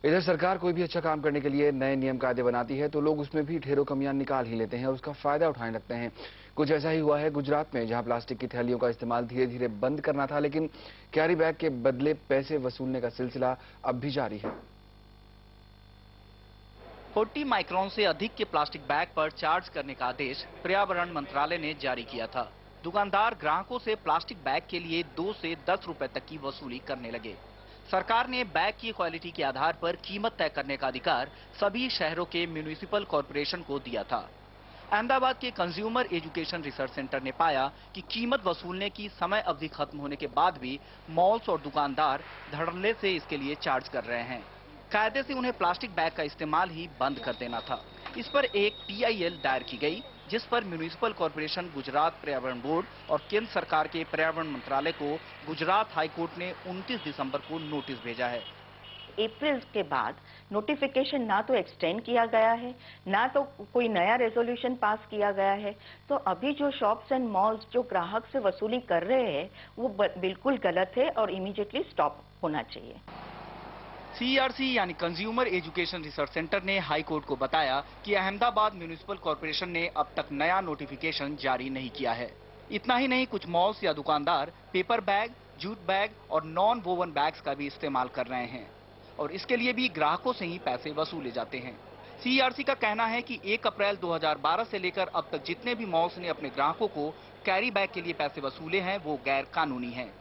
इधर सरकार कोई भी अच्छा काम करने के लिए नए नियम कायदे बनाती है तो लोग उसमें भी ढेरों कमियां निकाल ही लेते हैं और उसका फायदा उठाने लगते हैं। कुछ ऐसा ही हुआ है गुजरात में, जहां प्लास्टिक की थैलियों का इस्तेमाल धीरे धीरे बंद करना था, लेकिन कैरी बैग के बदले पैसे वसूलने का सिलसिला अब भी जारी है। 40 माइक्रोन से अधिक के प्लास्टिक बैग पर चार्ज करने का आदेश पर्यावरण मंत्रालय ने जारी किया था। दुकानदार ग्राहकों से प्लास्टिक बैग के लिए 2 से 10 रुपए तक की वसूली करने लगे। सरकार ने बैग की क्वालिटी के आधार पर कीमत तय करने का अधिकार सभी शहरों के म्यूनिसिपल कॉर्पोरेशन को दिया था। अहमदाबाद के कंज्यूमर एजुकेशन रिसर्च सेंटर ने पाया कि कीमत वसूलने की समय अवधि खत्म होने के बाद भी मॉल्स और दुकानदार धड़ल्ले से इसके लिए चार्ज कर रहे हैं। कायदे से उन्हें प्लास्टिक बैग का इस्तेमाल ही बंद कर देना था। इस पर एक PIL दायर की गई, जिस पर म्यूनिसिपल कॉर्पोरेशन, गुजरात पर्यावरण बोर्ड और केंद्र सरकार के पर्यावरण मंत्रालय को गुजरात हाईकोर्ट ने 29 दिसंबर को नोटिस भेजा है। अप्रैल के बाद नोटिफिकेशन ना तो एक्सटेंड किया गया है, ना तो कोई नया रेजोल्यूशन पास किया गया है। तो अभी जो शॉप्स एंड मॉल्स जो ग्राहक से वसूली कर रहे हैं वो बिल्कुल गलत है और इमीडिएटली स्टॉप होना चाहिए। CERC यानी कंज्यूमर एजुकेशन रिसर्च सेंटर ने हाई कोर्ट को बताया कि अहमदाबाद म्यूनिसिपल कॉर्पोरेशन ने अब तक नया नोटिफिकेशन जारी नहीं किया है। इतना ही नहीं, कुछ मॉल्स या दुकानदार पेपर बैग, जूट बैग और नॉन वोवन बैग्स का भी इस्तेमाल कर रहे हैं और इसके लिए भी ग्राहकों से ही पैसे वसूले जाते हैं। CERC का कहना है कि 1 अप्रैल 2012 से लेकर अब तक जितने भी मॉल्स ने अपने ग्राहकों को कैरी बैग के लिए पैसे वसूले हैं वो गैर कानूनी हैं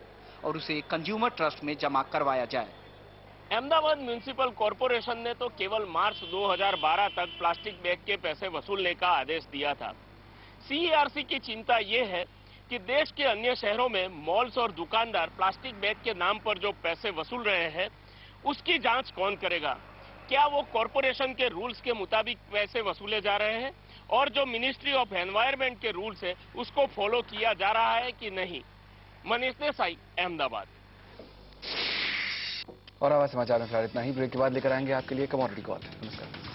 और उसे कंज्यूमर ट्रस्ट में जमा करवाया जाए। अहमदाबाद म्यूनिसिपल कॉरपोरेशन ने तो केवल मार्च 2012 तक प्लास्टिक बैग के पैसे वसूलने का आदेश दिया था। CERC की चिंता ये है कि देश के अन्य शहरों में मॉल्स और दुकानदार प्लास्टिक बैग के नाम पर जो पैसे वसूल रहे हैं उसकी जांच कौन करेगा। क्या वो कॉरपोरेशन के रूल्स के मुताबिक पैसे वसूले जा रहे हैं और जो मिनिस्ट्री ऑफ एनवायरनमेंट के रूल्स है उसको फॉलो किया जा रहा है कि नहीं। मनीष देसाई, अहमदाबाद। और आवाज समाचार में फिलहाल इतना ही। ब्रेक के बाद लेकर आएंगे आपके लिए कमोडिटी कॉल। नमस्कार।